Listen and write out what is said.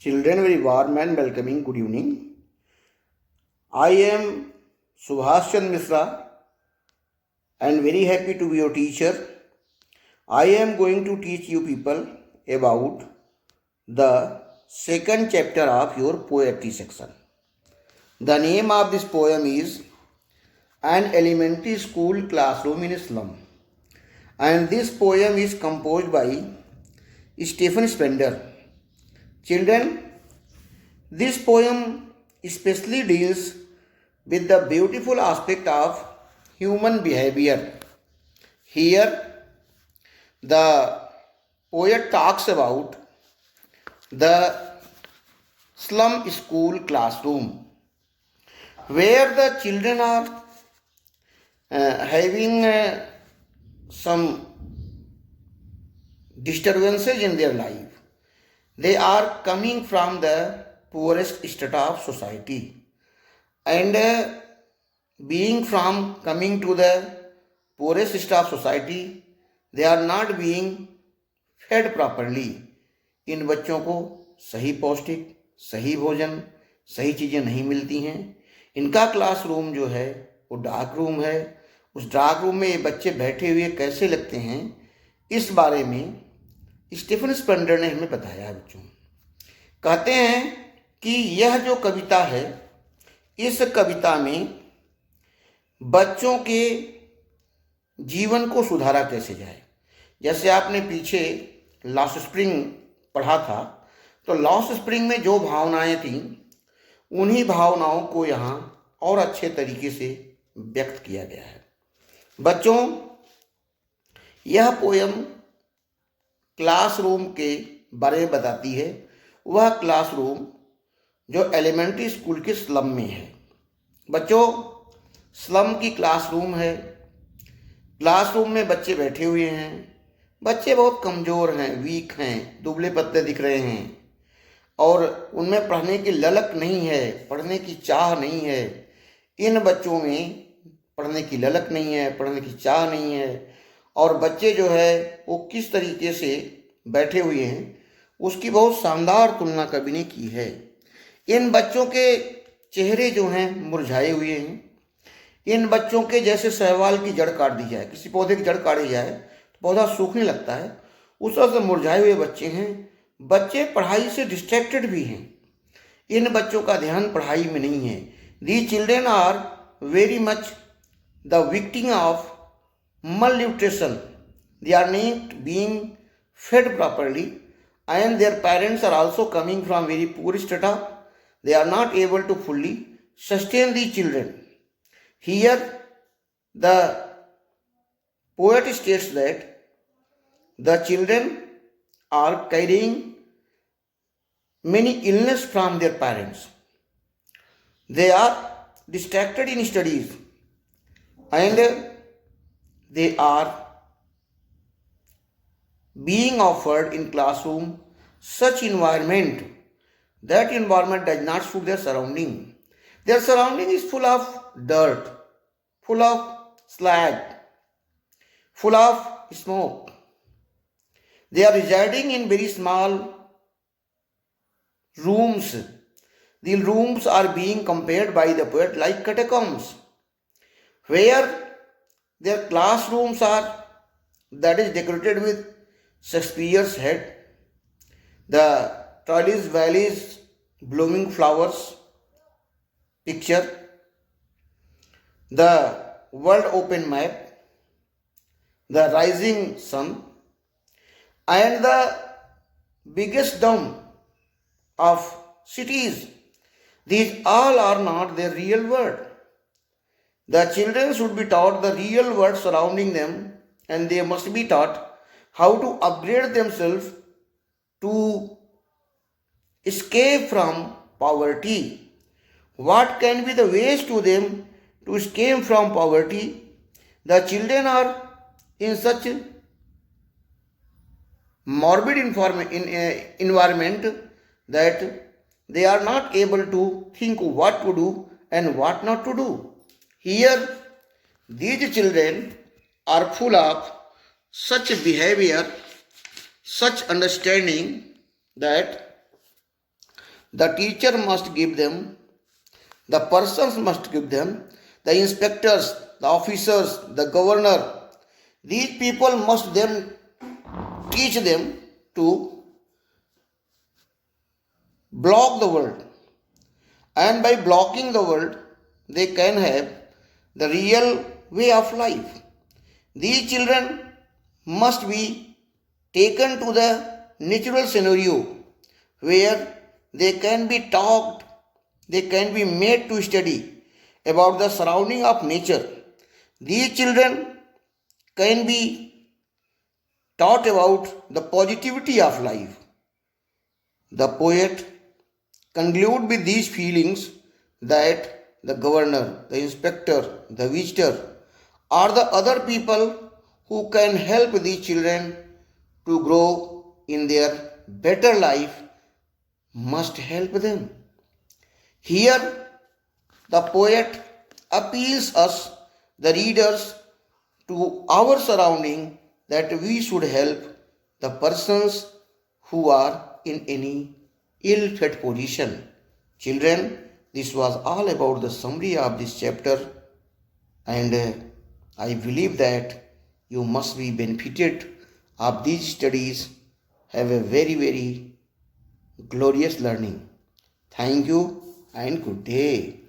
Children, very warm and welcoming good evening. I am Subhash Chandra Mishra and very happy to be your teacher. I am going to teach you people about the second chapter of your poetry section. The name of this poem is An Elementary School Classroom in Slum, and this poem is composed by Stephen Spender. Children, this poem especially deals with the beautiful aspect of human behavior. Here, the poet talks about the slum school classroom, where the children are having some disturbances in their life. They are coming from the poorest strata of society, and coming to the poorest strata of society, they are not being fed properly. इन बच्चों को सही पौष्टिक, सही भोजन, सही चीज़ें नहीं मिलती हैं. इनका क्लासरूम जो है वो डार्क रूम है. उस डार्क रूम में ये बच्चे बैठे हुए कैसे लगते हैं, इस बारे में स्टीफन स्पेंडर ने हमें बताया है. बच्चों कहते हैं कि यह जो कविता है, इस कविता में बच्चों के जीवन को सुधारा कैसे जाए. जैसे आपने पीछे लॉस्ट स्प्रिंग पढ़ा था, तो लॉस्ट स्प्रिंग में जो भावनाएं थीं, उन्हीं भावनाओं को यहाँ और अच्छे तरीके से व्यक्त किया गया है. बच्चों, यह पोयम क्लासरूम के बारे में बताती है. वह क्लासरूम जो एलिमेंट्री स्कूल के स्लम में है. बच्चों, स्लम की क्लासरूम है. क्लासरूम में बच्चे बैठे हुए हैं. बच्चे बहुत कमज़ोर हैं, वीक हैं, दुबले पतले दिख रहे हैं, और उनमें पढ़ने की ललक नहीं है, पढ़ने की चाह नहीं है. इन बच्चों में पढ़ने की ललक नहीं है, पढ़ने की चाह नहीं है, और बच्चे जो है वो किस तरीके से बैठे हुए हैं, उसकी बहुत शानदार तुलना कवि ने की है. इन बच्चों के चेहरे जो हैं मुरझाए हुए हैं. इन बच्चों के जैसे शैवाल की जड़ काट दी जाए, किसी पौधे की जड़ काटी जाए तो पौधा सूखने लगता है, उस तरह से मुरझाए हुए बच्चे हैं. बच्चे पढ़ाई से डिस्ट्रैक्टेड भी हैं. इन बच्चों का ध्यान पढ़ाई में नहीं है. The children are very much the victim of malnutrition. They are not being fed properly, and their parents are also coming from very poor strata. They are not able to fully sustain the children. Here, the poet states that the children are carrying many illness from their parents. They are distracted in studies, and they are being offered in classroom such environment. That environment does not suit their surrounding. Their surrounding is full of dirt, full of slag, full of smoke. They are residing in very small rooms. The rooms are being compared by the poet like catacombs, where their classrooms are, that is, decorated with Shakespeare's head, the trolleys, valleys, blooming flowers picture, the world open map, the rising sun, and the biggest dome of cities. These all are not their real world. The children should be taught the real world surrounding them, and they must be taught how to upgrade themselves to escape from poverty. What can be the ways to them to escape from poverty? The children are in such morbid environment that they are not able to think what to do and what not to do. Here, these children are full of such behavior, such understanding, that The teacher must give them, the persons must give them, the inspectors, the officers, the governor. These people must then teach them to block the world. And by blocking the world, they can have the real way of life. These children must be taken to the natural scenario where they can be taught, they can be made to study about the surrounding of nature. These children can be taught about the positivity of life. The poet conclude with these feelings that the governor, the inspector, the visitor are the other people who can help these children to grow in their better life must help them. Here the poet appeals us, the readers, to our surrounding that we should help the persons who are in any ill-fed position. Children, this was all about the summary of this chapter, and I believe that you must be benefited of these studies. Have a very, very glorious learning. Thank you and good day.